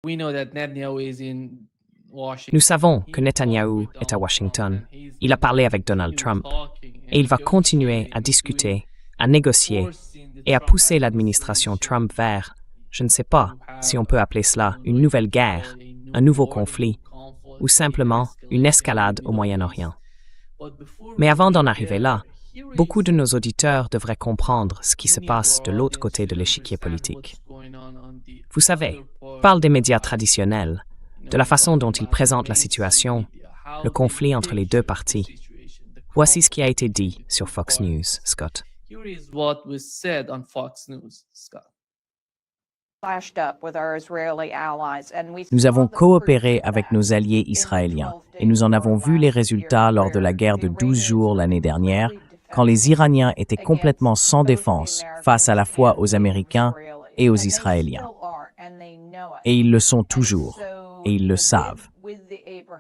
Nous savons que Netanyahou est à Washington. Il a parlé avec Donald Trump et il va continuer à discuter, à négocier et à pousser l'administration Trump vers, je ne sais pas si on peut appeler cela une nouvelle guerre, un nouveau conflit ou simplement une escalade au Moyen-Orient. Mais avant d'en arriver là, beaucoup de nos auditeurs devraient comprendre ce qui se passe de l'autre côté de l'échiquier politique. Vous savez, on parle des médias traditionnels, de la façon dont ils présentent la situation, le conflit entre les deux parties. Voici ce qui a été dit sur Fox News, Scott. Nous avons coopéré avec nos alliés israéliens et nous en avons vu les résultats lors de la guerre de 12 jours l'année dernière, quand les Iraniens étaient complètement sans défense face à la fois aux Américains et aux Israéliens. Et ils le sont toujours, et ils le savent.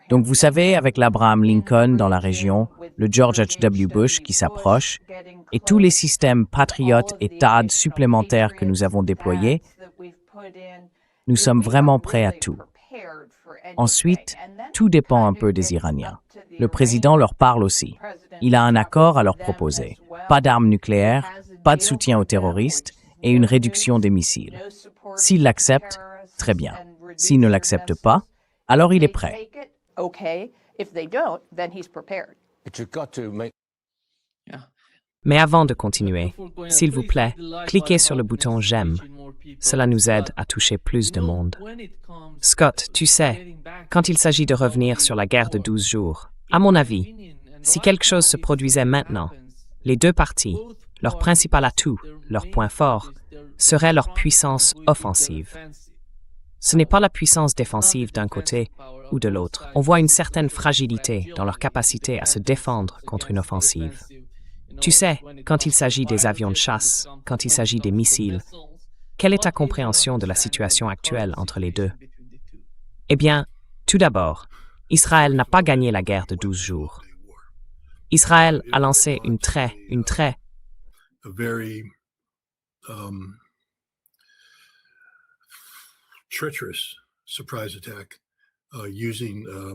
Donc vous savez, avec l'Abraham Lincoln dans la région, le George H.W. Bush qui s'approche, et tous les systèmes Patriot et THAAD supplémentaires que nous avons déployés, nous sommes vraiment prêts à tout. Ensuite, tout dépend un peu des Iraniens. Le président leur parle aussi. Il a un accord à leur proposer. Pas d'armes nucléaires, pas de soutien aux terroristes et une réduction des missiles. S'il l'accepte, très bien. S'il ne l'accepte pas, alors il est prêt. Mais avant de continuer, s'il vous plaît, cliquez sur le bouton « J'aime ». Cela nous aide à toucher plus de monde. Scott, tu sais, quand il s'agit de revenir sur la guerre de 12 jours, à mon avis, si quelque chose se produisait maintenant, les deux parties, leur principal atout, leur point fort, serait leur puissance offensive. Ce n'est pas la puissance défensive d'un côté ou de l'autre. On voit une certaine fragilité dans leur capacité à se défendre contre une offensive. Tu sais, quand il s'agit des avions de chasse, quand il s'agit des missiles, quelle est ta compréhension de la situation actuelle entre les deux? Eh bien, tout d'abord, Israël n'a pas gagné la guerre de 12 jours. Israël a lancé une très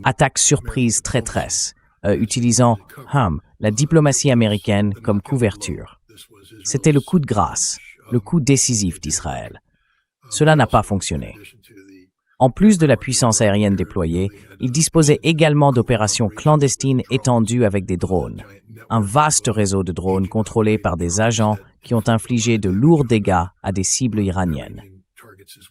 attaque surprise traîtresse, utilisant la diplomatie américaine comme couverture. C'était le coup de grâce, le coup décisif d'Israël. Cela n'a pas fonctionné. En plus de la puissance aérienne déployée, il disposait également d'opérations clandestines étendues avec des drones. Un vaste réseau de drones contrôlés par des agents qui ont infligé de lourds dégâts à des cibles iraniennes.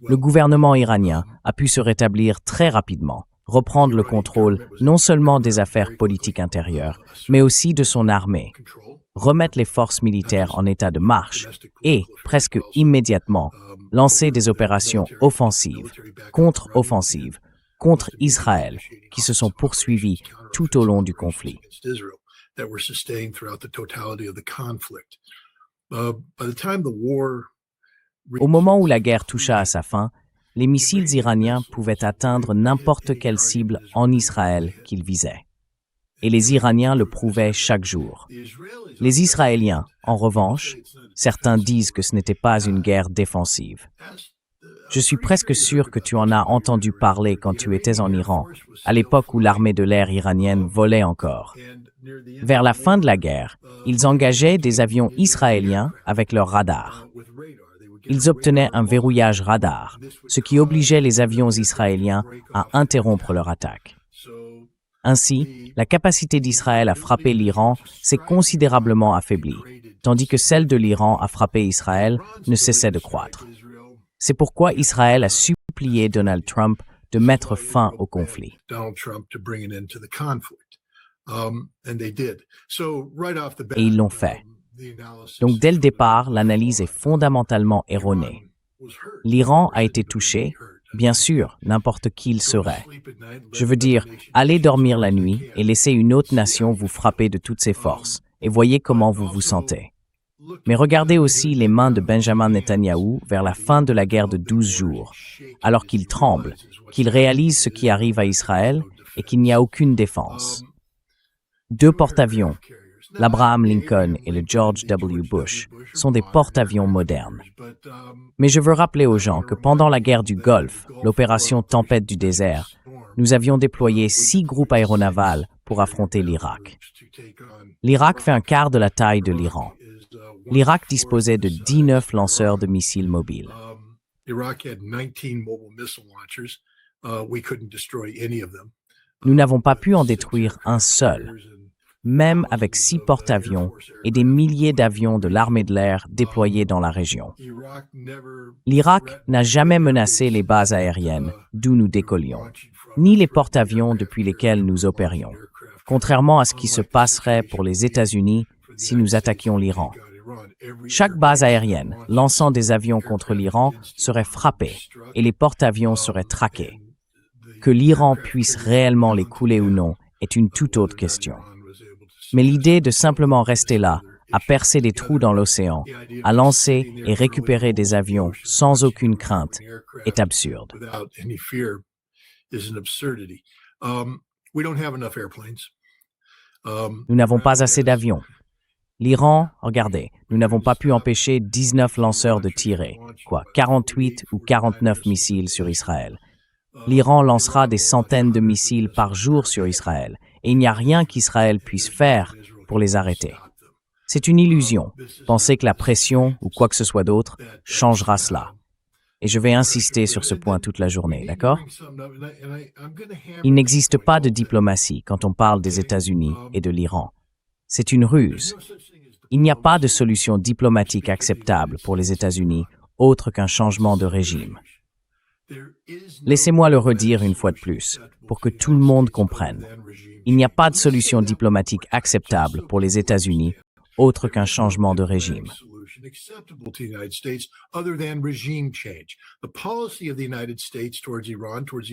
Le gouvernement iranien a pu se rétablir très rapidement, reprendre le contrôle non seulement des affaires politiques intérieures, mais aussi de son armée, remettre les forces militaires en état de marche et, presque immédiatement, lancer des opérations offensives, contre-offensives, contre Israël, qui se sont poursuivies tout au long du conflit. Au moment où la guerre toucha à sa fin, les missiles iraniens pouvaient atteindre n'importe quelle cible en Israël qu'ils visaient. Et les Iraniens le prouvaient chaque jour. Les Israéliens, en revanche, certains disent que ce n'était pas une guerre défensive. Je suis presque sûr que tu en as entendu parler quand tu étais en Iran, à l'époque où l'armée de l'air iranienne volait encore. Vers la fin de la guerre, ils engageaient des avions israéliens avec leurs radars. Ils obtenaient un verrouillage radar, ce qui obligeait les avions israéliens à interrompre leur attaque. Ainsi, la capacité d'Israël à frapper l'Iran s'est considérablement affaiblie, tandis que celle de l'Iran à frapper Israël ne cessait de croître. C'est pourquoi Israël a supplié Donald Trump de mettre fin au conflit. Et ils l'ont fait. Donc dès le départ, l'analyse est fondamentalement erronée. L'Iran a été touché, bien sûr, n'importe qui il serait. Je veux dire, allez dormir la nuit et laissez une autre nation vous frapper de toutes ses forces, et voyez comment vous vous sentez. Mais regardez aussi les mains de Benjamin Netanyahou vers la fin de la guerre de 12 jours, alors qu'il tremble, qu'il réalise ce qui arrive à Israël et qu'il n'y a aucune défense. 2 porte-avions, l'Abraham Lincoln et le George W. Bush sont des porte-avions modernes. Mais je veux rappeler aux gens que pendant la guerre du Golfe, l'opération Tempête du désert, nous avions déployé 6 groupes aéronavals pour affronter l'Irak. L'Irak fait un quart de la taille de l'Iran. L'Irak disposait de 19 lanceurs de missiles mobiles. Nous n'avons pas pu en détruire un seul, même avec 6 porte-avions et des milliers d'avions de l'armée de l'air déployés dans la région. L'Irak n'a jamais menacé les bases aériennes d'où nous décollions, ni les porte-avions depuis lesquels nous opérions, contrairement à ce qui se passerait pour les États-Unis si nous attaquions l'Iran. Chaque base aérienne lançant des avions contre l'Iran serait frappée et les porte-avions seraient traqués. Que l'Iran puisse réellement les couler ou non est une toute autre question. Mais l'idée de simplement rester là, à percer des trous dans l'océan, à lancer et récupérer des avions sans aucune crainte, est absurde. Nous n'avons pas assez d'avions. L'Iran, regardez, nous n'avons pas pu empêcher 19 lanceurs de tirer, 48 ou 49 missiles sur Israël. L'Iran lancera des centaines de missiles par jour sur Israël, et il n'y a rien qu'Israël puisse faire pour les arrêter. C'est une illusion, penser que la pression ou quoi que ce soit d'autre changera cela. Et je vais insister sur ce point toute la journée, d'accord? Il n'existe pas de diplomatie quand on parle des États-Unis et de l'Iran. C'est une ruse. Il n'y a pas de solution diplomatique acceptable pour les États-Unis autre qu'un changement de régime. Laissez-moi le redire une fois de plus, pour que tout le monde comprenne. Il n'y a pas de solution diplomatique acceptable pour les États-Unis autre qu'un changement de régime.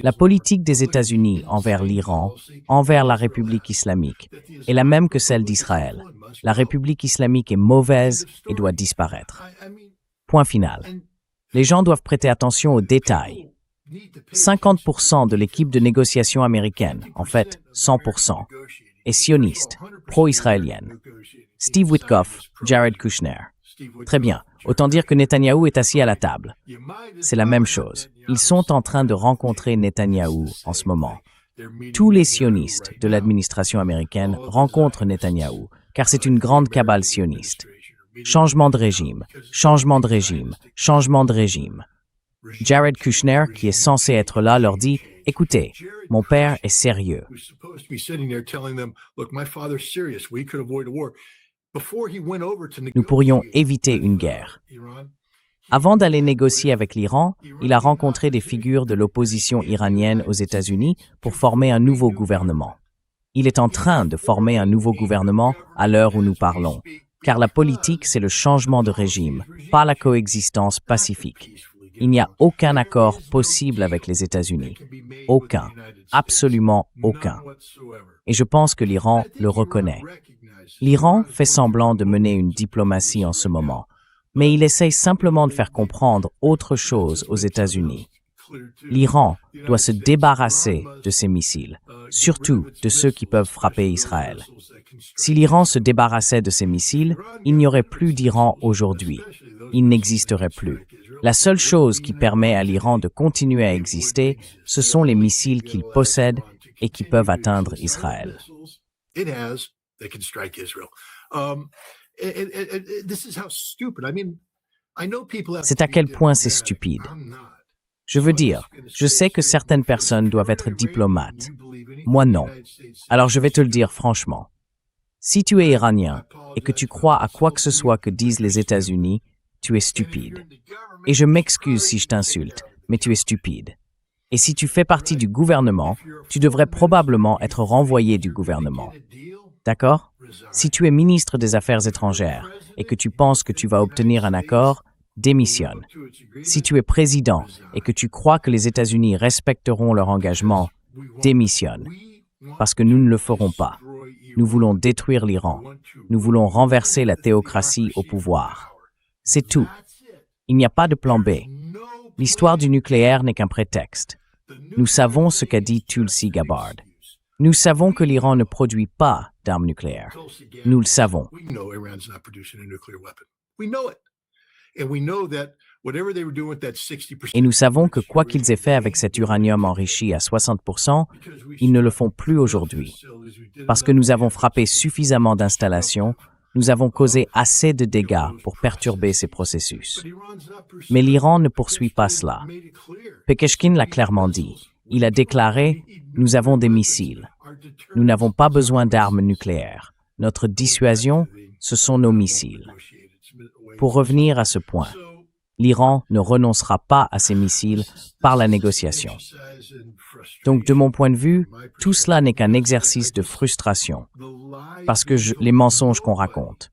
La politique des États-Unis envers l'Iran, envers la République islamique, est la même que celle d'Israël. La République islamique est mauvaise et doit disparaître. Point final. Les gens doivent prêter attention aux détails. 50% de l'équipe de négociation américaine, en fait 100%, est sioniste, pro-israélienne. Steve Witkoff, Jared Kushner. Très bien, autant dire que Netanyahou est assis à la table. C'est la même chose. Ils sont en train de rencontrer Netanyahou en ce moment. Tous les sionistes de l'administration américaine rencontrent Netanyahou, car c'est une grande cabale sioniste. Changement de régime, changement de régime, changement de régime. Jared Kushner, qui est censé être là, leur dit « Écoutez, mon père est sérieux. » Nous pourrions éviter une guerre. Avant d'aller négocier avec l'Iran, il a rencontré des figures de l'opposition iranienne aux États-Unis pour former un nouveau gouvernement. Il est en train de former un nouveau gouvernement à l'heure où nous parlons, car la politique, c'est le changement de régime, pas la coexistence pacifique. Il n'y a aucun accord possible avec les États-Unis. Aucun. Absolument aucun. Et je pense que l'Iran le reconnaît. L'Iran fait semblant de mener une diplomatie en ce moment, mais il essaye simplement de faire comprendre autre chose aux États-Unis. L'Iran doit se débarrasser de ses missiles, surtout de ceux qui peuvent frapper Israël. Si l'Iran se débarrassait de ses missiles, il n'y aurait plus d'Iran aujourd'hui. Il n'existerait plus. La seule chose qui permet à l'Iran de continuer à exister, ce sont les missiles qu'il possède et qui peuvent atteindre Israël. C'est à quel point c'est stupide. Je veux dire, je sais que certaines personnes doivent être diplomates. Moi, non. Alors je vais te le dire franchement. Si tu es iranien et que tu crois à quoi que ce soit que disent les États-Unis, tu es stupide. Et je m'excuse si je t'insulte, mais tu es stupide. Et si tu fais partie du gouvernement, tu devrais probablement être renvoyé du gouvernement. D'accord? Si tu es ministre des Affaires étrangères et que tu penses que tu vas obtenir un accord, démissionne. Si tu es président et que tu crois que les États-Unis respecteront leur engagement, démissionne. Parce que nous ne le ferons pas. Nous voulons détruire l'Iran. Nous voulons renverser la théocratie au pouvoir. C'est tout. Il n'y a pas de plan B. L'histoire du nucléaire n'est qu'un prétexte. Nous savons ce qu'a dit Tulsi Gabbard. Nous savons que l'Iran ne produit pas d'armes nucléaires. Nous le savons. Et nous savons que quoi qu'ils aient fait avec cet uranium enrichi à 60%, ils ne le font plus aujourd'hui. Parce que nous avons frappé suffisamment d'installations, nous avons causé assez de dégâts pour perturber ces processus. Mais l'Iran ne poursuit pas cela. Pekeshkin l'a clairement dit. Il a déclaré « Nous avons des missiles. Nous n'avons pas besoin d'armes nucléaires. Notre dissuasion, ce sont nos missiles. » Pour revenir à ce point, l'Iran ne renoncera pas à ses missiles par la négociation. Donc, de mon point de vue, tout cela n'est qu'un exercice de frustration, parce que les mensonges qu'on raconte.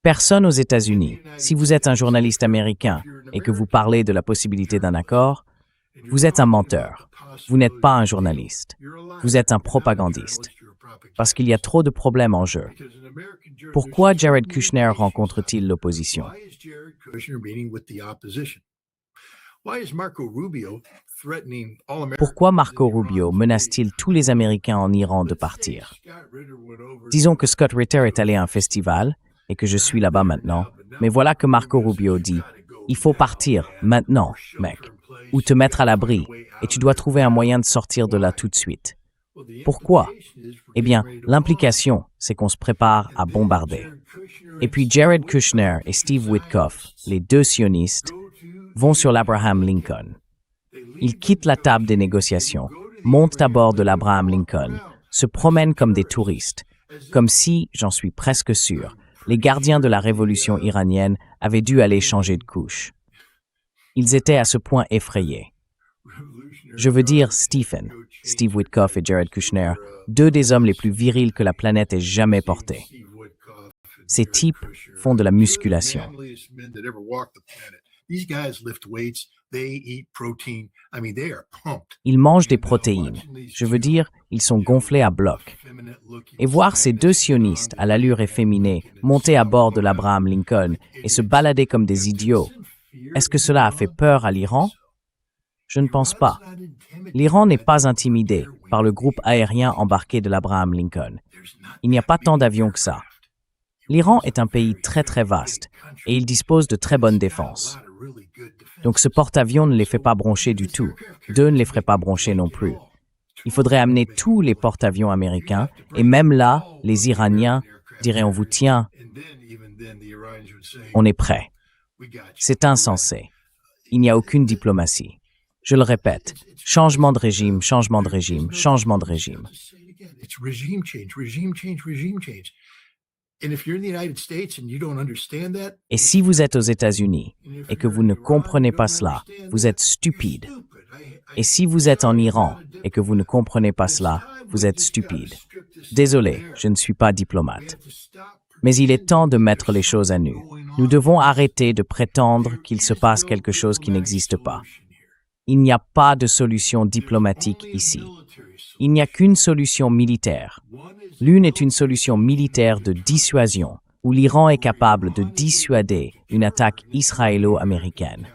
Personne aux États-Unis, si vous êtes un journaliste américain et que vous parlez de la possibilité d'un accord, vous êtes un menteur. Vous n'êtes pas un journaliste. Vous êtes un propagandiste. Parce qu'il y a trop de problèmes en jeu. Pourquoi Jared Kushner rencontre-t-il l'opposition? Pourquoi Marco Rubio menace-t-il tous les Américains en Iran de partir? Disons que Scott Ritter est allé à un festival et que je suis là-bas maintenant, mais voilà que Marco Rubio dit « Il faut partir, maintenant, mec, ou te mettre à l'abri, et tu dois trouver un moyen de sortir de là tout de suite. » Pourquoi? Eh bien, l'implication, c'est qu'on se prépare à bombarder. Et puis Jared Kushner et Steve Witkoff, les deux sionistes, vont sur l'Abraham Lincoln. Ils quittent la table des négociations, montent à bord de l'Abraham Lincoln, se promènent comme des touristes, comme si, j'en suis presque sûr, les gardiens de la révolution iranienne avaient dû aller changer de couche. Ils étaient à ce point effrayés. Je veux dire Steve Witkoff et Jared Kushner, deux des hommes les plus virils que la planète ait jamais portés. Ces types font de la musculation. Ils mangent des protéines. Je veux dire, ils sont gonflés à bloc. Et voir ces deux sionistes à l'allure efféminée monter à bord de l'Abraham Lincoln et se balader comme des idiots, est-ce que cela a fait peur à l'Iran? Je ne pense pas. L'Iran n'est pas intimidé par le groupe aérien embarqué de l'Abraham Lincoln. Il n'y a pas tant d'avions que ça. L'Iran est un pays très très vaste et il dispose de très bonnes défenses. Donc ce porte-avions ne les fait pas broncher du tout. D'eux ne les ferait pas broncher non plus. Il faudrait amener tous les porte-avions américains et même là, les Iraniens diraient on vous tient, on est prêt. C'est insensé. Il n'y a aucune diplomatie. Je le répète, changement de régime, changement de régime, changement de régime. Et si vous êtes aux États-Unis et que vous ne comprenez pas cela, vous êtes stupide. Et si vous êtes en Iran et que vous ne comprenez pas cela, vous êtes stupide. Désolé, je ne suis pas diplomate. Mais il est temps de mettre les choses à nu. Nous devons arrêter de prétendre qu'il se passe quelque chose qui n'existe pas. Il n'y a pas de solution diplomatique ici. Il n'y a qu'une solution militaire. L'une est une solution militaire de dissuasion, où l'Iran est capable de dissuader une attaque israélo-américaine.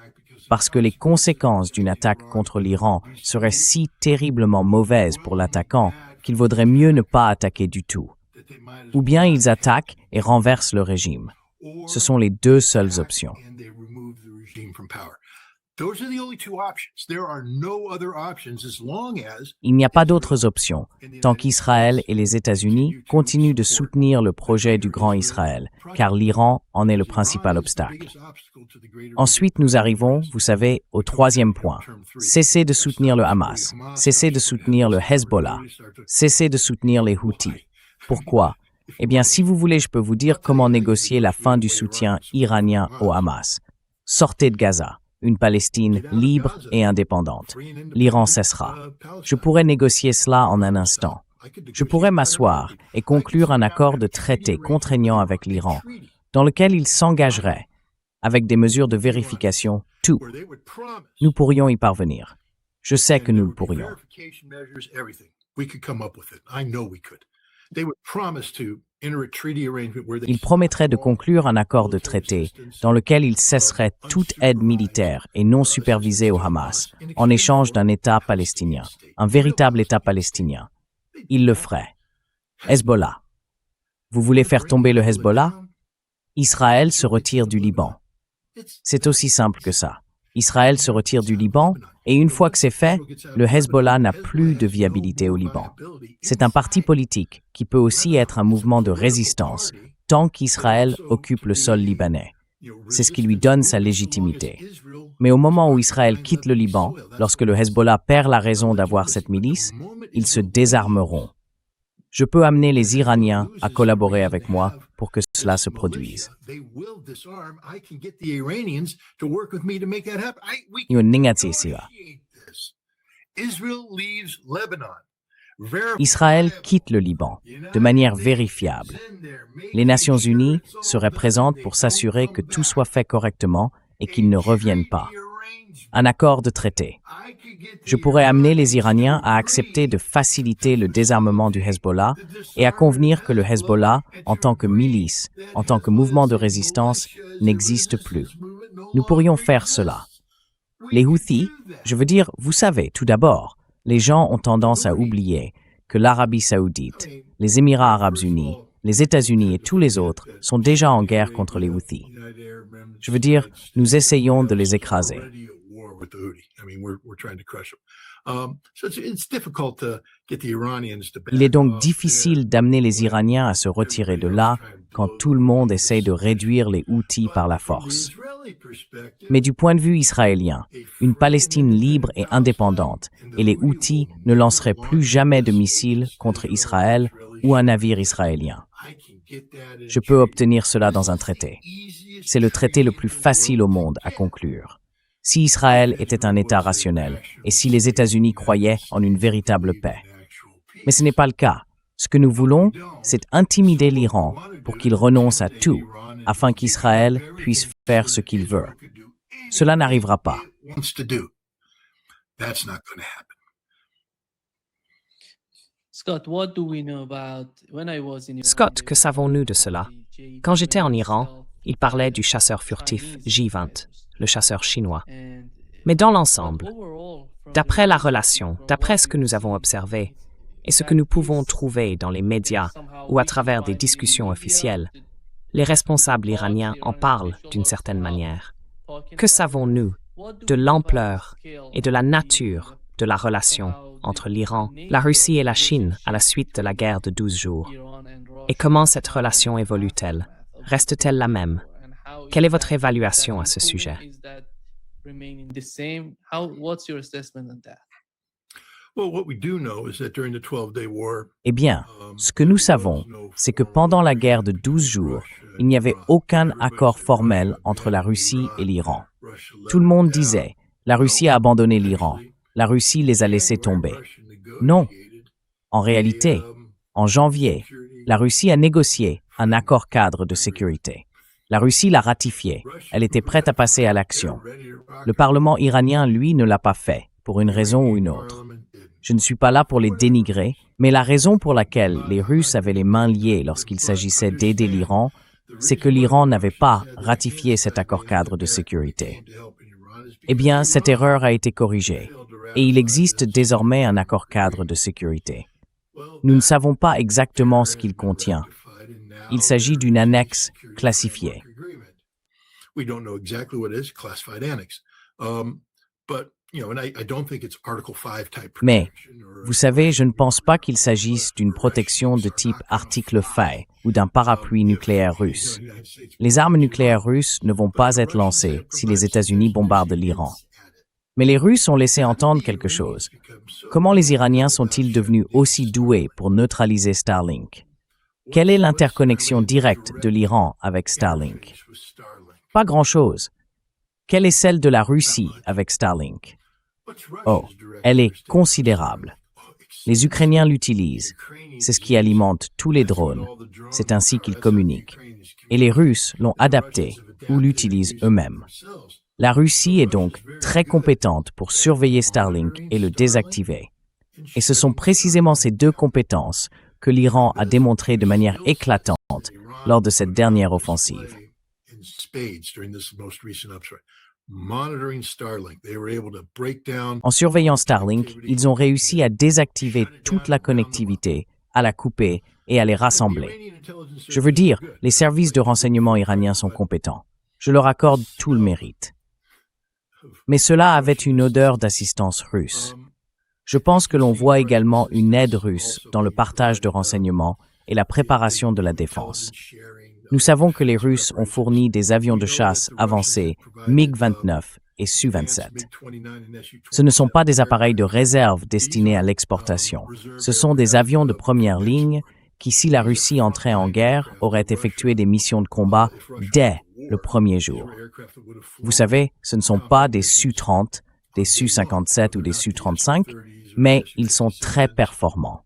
Parce que les conséquences d'une attaque contre l'Iran seraient si terriblement mauvaises pour l'attaquant qu'il vaudrait mieux ne pas attaquer du tout. Ou bien ils attaquent et renversent le régime. Ce sont les deux seules options. Il n'y a pas d'autres options, tant qu'Israël et les États-Unis continuent de soutenir le projet du Grand Israël, car l'Iran en est le principal obstacle. Ensuite, nous arrivons, vous savez, au troisième point. Cessez de soutenir le Hamas, cessez de soutenir le Hezbollah, cessez de soutenir les Houthis. Pourquoi? Eh bien, si vous voulez, je peux vous dire comment négocier la fin du soutien iranien au Hamas. Sortez de Gaza. Une Palestine libre et indépendante. L'Iran cessera. Je pourrais négocier cela en un instant. Je pourrais m'asseoir et conclure un accord de traité contraignant avec l'Iran, dans lequel il s'engagerait, avec des mesures de vérification, tout. Nous pourrions y parvenir. Je sais que nous le pourrions. Il promettrait de conclure un accord de traité dans lequel il cesserait toute aide militaire et non supervisée au Hamas en échange d'un État palestinien, un véritable État palestinien. ils le feraient. Hezbollah. Vous voulez faire tomber le Hezbollah? Israël se retire du Liban. C'est aussi simple que ça. Israël se retire du Liban et une fois que c'est fait, le Hezbollah n'a plus de viabilité au Liban. C'est un parti politique qui peut aussi être un mouvement de résistance tant qu'Israël occupe le sol libanais. C'est ce qui lui donne sa légitimité. Mais au moment où Israël quitte le Liban, lorsque le Hezbollah perd la raison d'avoir cette milice, ils se désarmeront. Je peux amener les Iraniens à collaborer avec moi pour que cela se produise. Israël quitte le Liban de manière vérifiable. Les Nations unies seraient présentes pour s'assurer que tout soit fait correctement et qu'ils ne reviennent pas. Un accord de traité. Je pourrais amener les Iraniens à accepter de faciliter le désarmement du Hezbollah et à convenir que le Hezbollah, en tant que milice, en tant que mouvement de résistance, n'existe plus. Nous pourrions faire cela. Les Houthis, je veux dire, vous savez, tout d'abord, les gens ont tendance à oublier que l'Arabie saoudite, les Émirats arabes unis, les États-Unis et tous les autres sont déjà en guerre contre les Houthis. Je veux dire, nous essayons de les écraser. Il est donc difficile d'amener les Iraniens à se retirer de là quand tout le monde essaie de réduire les Houthis par la force. Mais du point de vue israélien, une Palestine libre et indépendante et les Houthis ne lanceraient plus jamais de missiles contre Israël ou un navire israélien. Je peux obtenir cela dans un traité. C'est le traité le plus facile au monde à conclure. Si Israël était un État rationnel et si les États-Unis croyaient en une véritable paix. Mais ce n'est pas le cas. Ce que nous voulons, c'est intimider l'Iran pour qu'il renonce à tout, afin qu'Israël puisse faire ce qu'il veut. Cela n'arrivera pas. Scott, que savons-nous de cela? Quand j'étais en Iran, il parlait du chasseur furtif J-20, le chasseur chinois. Mais dans l'ensemble, d'après la relation, d'après ce que nous avons observé, et ce que nous pouvons trouver dans les médias ou à travers des discussions officielles, les responsables iraniens en parlent d'une certaine manière. Que savons-nous de l'ampleur et de la nature de la relation entre l'Iran, la Russie et la Chine à la suite de la guerre de 12 jours? Et comment cette relation évolue-t-elle? Reste-t-elle la même? Quelle est votre évaluation à ce sujet? Eh bien, ce que nous savons, c'est que pendant la guerre de 12 jours, il n'y avait aucun accord formel entre la Russie et l'Iran. Tout le monde disait, la Russie a abandonné l'Iran, la Russie les a laissés tomber. Non. En réalité, en janvier, la Russie a négocié un accord cadre de sécurité. La Russie l'a ratifié. Elle était prête à passer à l'action. Le Parlement iranien, lui, ne l'a pas fait, pour une raison ou une autre. Je ne suis pas là pour les dénigrer, mais la raison pour laquelle les Russes avaient les mains liées lorsqu'il s'agissait d'aider l'Iran, c'est que l'Iran n'avait pas ratifié cet accord cadre de sécurité. Eh bien, cette erreur a été corrigée, et il existe désormais un accord cadre de sécurité. Nous ne savons pas exactement ce qu'il contient. Il s'agit d'une annexe classifiée. Mais, vous savez, je ne pense pas qu'il s'agisse d'une protection de type article 5 ou d'un parapluie nucléaire russe. Les armes nucléaires russes ne vont pas être lancées si les États-Unis bombardent l'Iran. Mais les Russes ont laissé entendre quelque chose. Comment les Iraniens sont-ils devenus aussi doués pour neutraliser Starlink? Quelle est l'interconnexion directe de l'Iran avec Starlink? Pas grand-chose. Quelle est celle de la Russie avec Starlink? Oh, elle est considérable. Les Ukrainiens l'utilisent. C'est ce qui alimente tous les drones. C'est ainsi qu'ils communiquent. Et les Russes l'ont adapté ou l'utilisent eux-mêmes. La Russie est donc très compétente pour surveiller Starlink et le désactiver. Et ce sont précisément ces deux compétences que l'Iran a démontrées de manière éclatante lors de cette dernière offensive. En surveillant Starlink, ils ont réussi à désactiver toute la connectivité, à la couper et à les rassembler. Je veux dire, les services de renseignement iraniens sont compétents. Je leur accorde tout le mérite. Mais cela avait une odeur d'assistance russe. Je pense que l'on voit également une aide russe dans le partage de renseignements et la préparation de la défense. Nous savons que les Russes ont fourni des avions de chasse avancés MiG-29 et Su-27. Ce ne sont pas des appareils de réserve destinés à l'exportation. Ce sont des avions de première ligne qui, si la Russie entrait en guerre, auraient effectué des missions de combat dès le premier jour. Vous savez, ce ne sont pas des Su-30, des Su-57 ou des Su-35, mais ils sont très performants.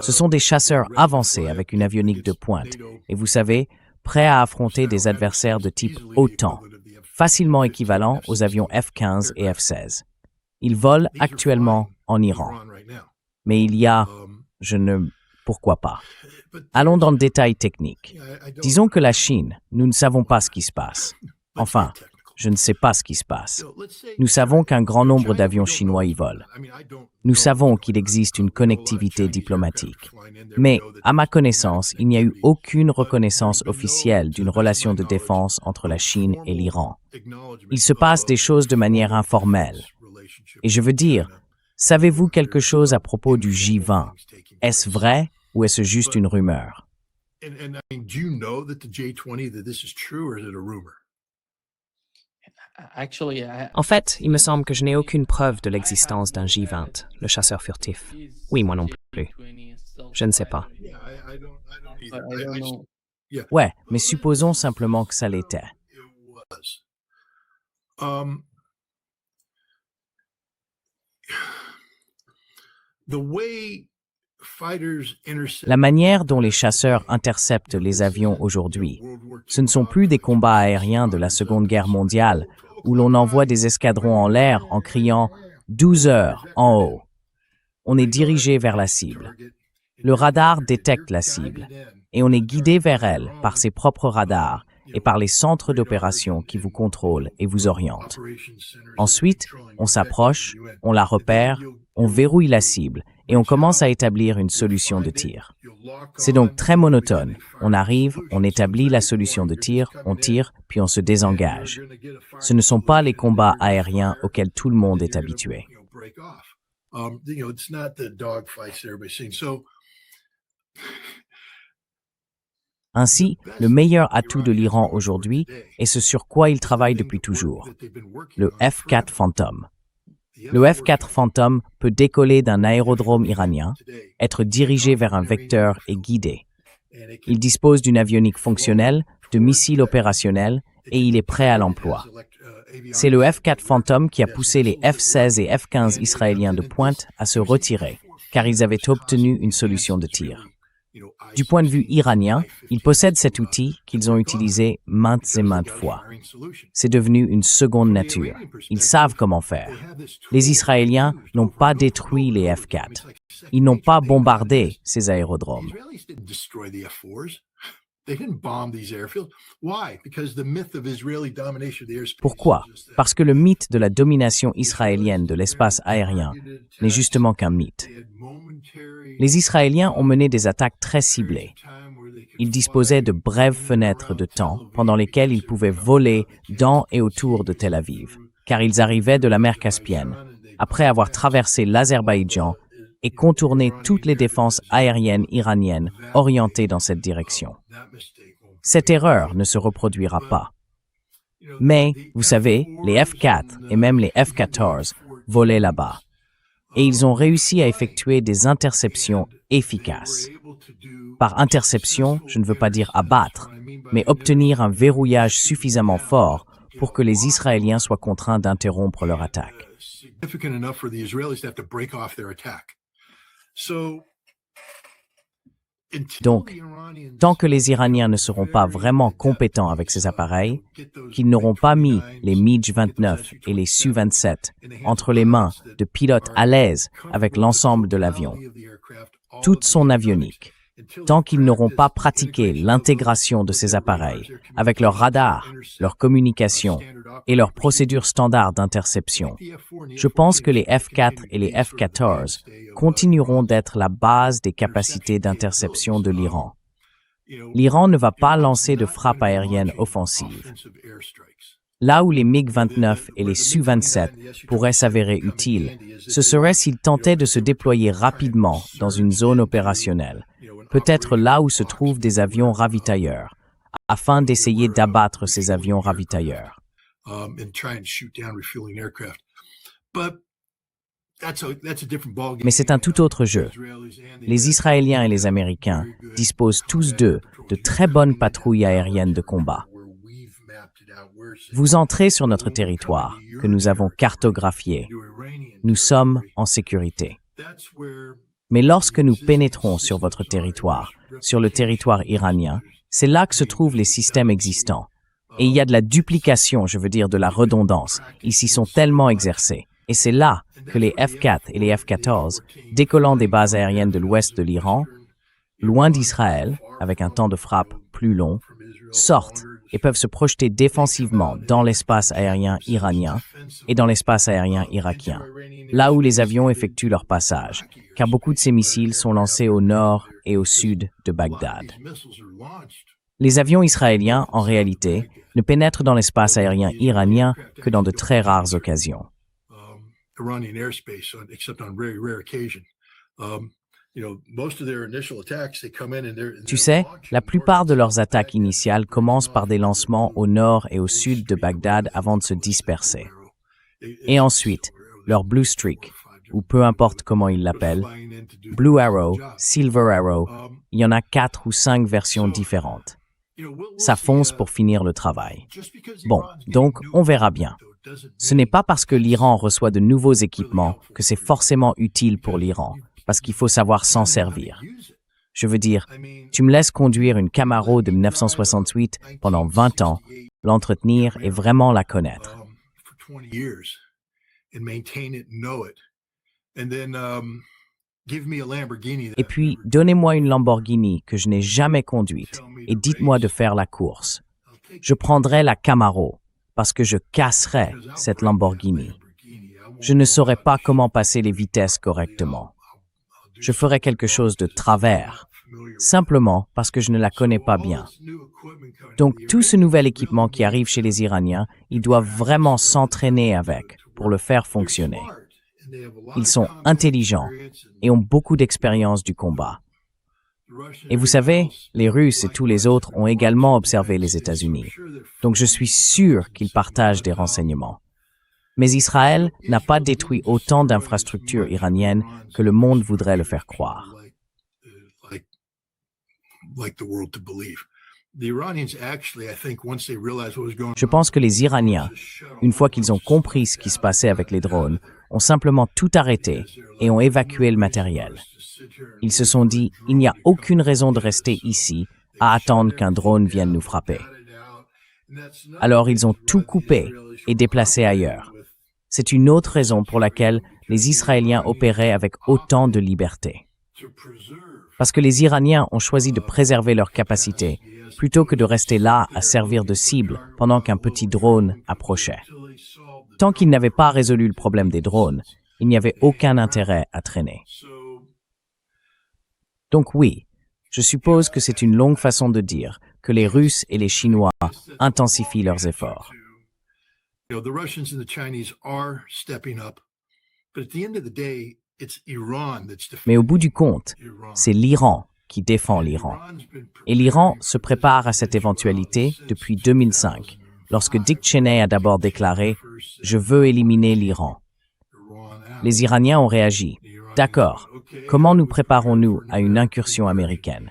Ce sont des chasseurs avancés avec une avionique de pointe, et vous savez, prêts à affronter des adversaires de type OTAN, facilement équivalents aux avions F-15 et F-16. Ils volent actuellement en Iran. Mais il y a, pourquoi pas? Allons dans le détail technique. Disons que la Chine, nous ne savons pas ce qui se passe. Enfin, je ne sais pas ce qui se passe. Nous savons qu'un grand nombre d'avions chinois y volent. Nous savons qu'il existe une connectivité diplomatique. Mais, à ma connaissance, il n'y a eu aucune reconnaissance officielle d'une relation de défense entre la Chine et l'Iran. Il se passe des choses de manière informelle. Et je veux dire, savez-vous quelque chose à propos du J-20? Est-ce vrai ou est-ce juste une rumeur? En fait, il me semble que je n'ai aucune preuve de l'existence d'un J-20, le chasseur furtif. Oui, moi non plus. Je ne sais pas. Ouais, mais supposons simplement que ça l'était. La manière dont les chasseurs interceptent les avions aujourd'hui, ce ne sont plus des combats aériens de la Seconde Guerre mondiale où l'on envoie des escadrons en l'air en criant « 12 heures en haut ». On est dirigé vers la cible. Le radar détecte la cible et on est guidé vers elle par ses propres radars et par les centres d'opération qui vous contrôlent et vous orientent. Ensuite, on s'approche, on la repère, on verrouille la cible et on commence à établir une solution de tir. C'est donc très monotone. On arrive, on établit la solution de tir, on tire, puis on se désengage. Ce ne sont pas les combats aériens auxquels tout le monde est habitué. Ainsi, le meilleur atout de l'Iran aujourd'hui est ce sur quoi il travaille depuis toujours, le F-4 Phantom. Le F-4 Phantom peut décoller d'un aérodrome iranien, être dirigé vers un vecteur et guidé. Il dispose d'une avionique fonctionnelle, de missiles opérationnels et il est prêt à l'emploi. C'est le F-4 Phantom qui a poussé les F-16 et F-15 israéliens de pointe à se retirer, car ils avaient obtenu une solution de tir. Du point de vue iranien, ils possèdent cet outil qu'ils ont utilisé maintes et maintes fois. C'est devenu une seconde nature. Ils savent comment faire. Les Israéliens n'ont pas détruit les F-4. Ils n'ont pas bombardé ces aérodromes. Pourquoi? Parce que le mythe de la domination israélienne de l'espace aérien n'est justement qu'un mythe. Les Israéliens ont mené des attaques très ciblées. Ils disposaient de brèves fenêtres de temps pendant lesquelles ils pouvaient voler dans et autour de Tel Aviv, car ils arrivaient de la mer Caspienne, après avoir traversé l'Azerbaïdjan et contourné toutes les défenses aériennes iraniennes orientées dans cette direction. Cette erreur ne se reproduira pas. Mais, vous savez, les F-4 et même les F-14 volaient là-bas. Et ils ont réussi à effectuer des interceptions efficaces. Par interception, je ne veux pas dire abattre, mais obtenir un verrouillage suffisamment fort pour que les Israéliens soient contraints d'interrompre leur attaque. Donc, tant que les Iraniens ne seront pas vraiment compétents avec ces appareils, qu'ils n'auront pas mis les MiG-29 et les Su-27 entre les mains de pilotes à l'aise avec l'ensemble de l'avion, toute son avionique, tant qu'ils n'auront pas pratiqué l'intégration de ces appareils avec leurs radars, leurs communications et leurs procédures standards d'interception. Je pense que les F-4 et les F-14 continueront d'être la base des capacités d'interception de l'Iran. L'Iran ne va pas lancer de frappe aérienne offensive. Là où les MiG-29 et les Su-27 pourraient s'avérer utiles, ce serait s'ils tentaient de se déployer rapidement dans une zone opérationnelle, peut-être là où se trouvent des avions ravitailleurs, afin d'essayer d'abattre ces avions ravitailleurs. Mais c'est un tout autre jeu. Les Israéliens et les Américains disposent tous d'eux de très bonnes patrouilles aériennes de combat. Vous entrez sur notre territoire, que nous avons cartographié. Nous sommes en sécurité. Mais lorsque nous pénétrons sur votre territoire, sur le territoire iranien, c'est là que se trouvent les systèmes existants. Et il y a de la duplication, je veux dire de la redondance. Ils s'y sont tellement exercés. Et c'est là que les F-4 et les F-14, décollant des bases aériennes de l'ouest de l'Iran, loin d'Israël, avec un temps de frappe plus long, sortent et peuvent se projeter défensivement dans l'espace aérien iranien et dans l'espace aérien irakien, là où les avions effectuent leur passage, car beaucoup de ces missiles sont lancés au nord et au sud de Bagdad. Les avions israéliens, en réalité, ne pénètrent dans l'espace aérien iranien que dans de très rares occasions. Tu sais, la plupart de leurs attaques initiales commencent par des lancements au nord et au sud de Bagdad avant de se disperser. Et ensuite, leur Blue Streak, ou peu importe comment ils l'appellent, Blue Arrow, Silver Arrow, il y en a 4 ou 5 versions différentes. Ça fonce pour finir le travail. Bon, donc on verra bien. Ce n'est pas parce que l'Iran reçoit de nouveaux équipements que c'est forcément utile pour l'Iran, parce qu'il faut savoir s'en servir. Je veux dire, tu me laisses conduire une Camaro de 1968 pendant 20 ans, l'entretenir et vraiment la connaître. Et puis, donnez-moi une Lamborghini que je n'ai jamais conduite et dites-moi de faire la course. Je prendrai la Camaro parce que je casserai cette Lamborghini. Je ne saurais pas comment passer les vitesses correctement. Je ferai quelque chose de travers, simplement parce que je ne la connais pas bien. Donc, tout ce nouvel équipement qui arrive chez les Iraniens, ils doivent vraiment s'entraîner avec pour le faire fonctionner. Ils sont intelligents et ont beaucoup d'expérience du combat. Et vous savez, les Russes et tous les autres ont également observé les États-Unis. Donc je suis sûr qu'ils partagent des renseignements. Mais Israël n'a pas détruit autant d'infrastructures iraniennes que le monde voudrait le faire croire. Je pense que les Iraniens, une fois qu'ils ont compris ce qui se passait avec les drones, ont simplement tout arrêté et ont évacué le matériel. Ils se sont dit, il n'y a aucune raison de rester ici à attendre qu'un drone vienne nous frapper. Alors ils ont tout coupé et déplacé ailleurs. C'est une autre raison pour laquelle les Israéliens opéraient avec autant de liberté. Parce que les Iraniens ont choisi de préserver leurs capacités plutôt que de rester là à servir de cible pendant qu'un petit drone approchait. Tant qu'ils n'avaient pas résolu le problème des drones, il n'y avait aucun intérêt à traîner. Donc oui, je suppose que c'est une longue façon de dire que les Russes et les Chinois intensifient leurs efforts. Mais au bout du compte, c'est l'Iran qui défend l'Iran. Et l'Iran se prépare à cette éventualité depuis 2005, lorsque Dick Cheney a d'abord déclaré « Je veux éliminer l'Iran ». Les Iraniens ont réagi. D'accord, comment nous préparons-nous à une incursion américaine?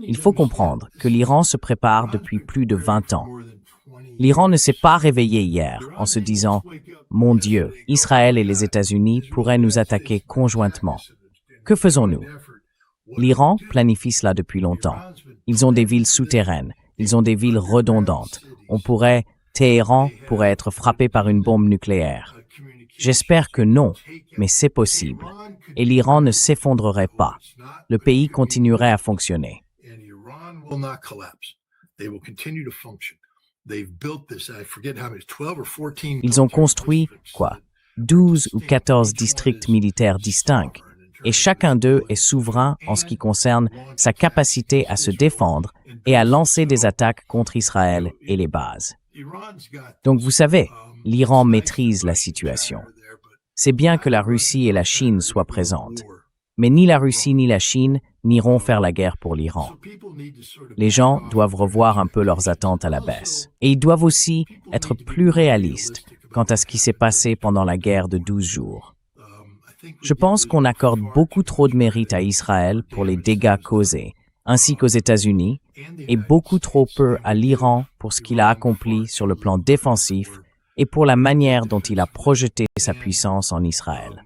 Il faut comprendre que l'Iran se prépare depuis plus de 20 ans. L'Iran ne s'est pas réveillé hier en se disant « Mon Dieu, Israël et les États-Unis pourraient nous attaquer conjointement. Que faisons-nous » L'Iran planifie cela depuis longtemps. Ils ont des villes souterraines, ils ont des villes redondantes. Téhéran pourrait être frappé par une bombe nucléaire. J'espère que non, mais c'est possible. Et l'Iran ne s'effondrerait pas. Le pays continuerait à fonctionner. Ils ont construit, 12 ou 14 districts militaires distincts, et chacun d'eux est souverain en ce qui concerne sa capacité à se défendre et à lancer des attaques contre Israël et les bases. Donc vous savez, l'Iran maîtrise la situation. C'est bien que la Russie et la Chine soient présentes, mais ni la Russie ni la Chine n'iront faire la guerre pour l'Iran. Les gens doivent revoir un peu leurs attentes à la baisse. Et ils doivent aussi être plus réalistes quant à ce qui s'est passé pendant la guerre de 12 jours. Je pense qu'on accorde beaucoup trop de mérite à Israël pour les dégâts causés, ainsi qu'aux États-Unis, et beaucoup trop peu à l'Iran pour ce qu'il a accompli sur le plan défensif et pour la manière dont il a projeté sa puissance en Israël.